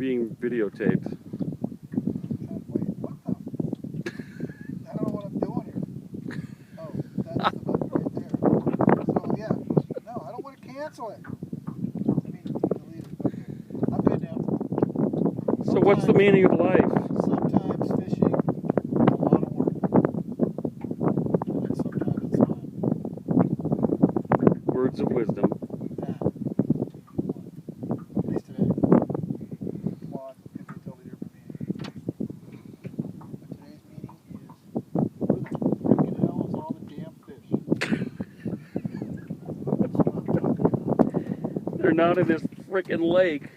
being videotaped. I don't know what I'm doing here. Oh, that's the button right there. So yeah, no, I don't want to cancel it. I mean, delete it. Okay, I'm good now. So what's the meaning of life? Sometimes fishing is a lot of work. And sometimes it's not. Words of wisdom. At least today. Tomorrow it's going to be a totally different meeting. But today's meeting is where the freaking hell is all the damn fish? That's what I'm talking about. They're not in this frickin' lake.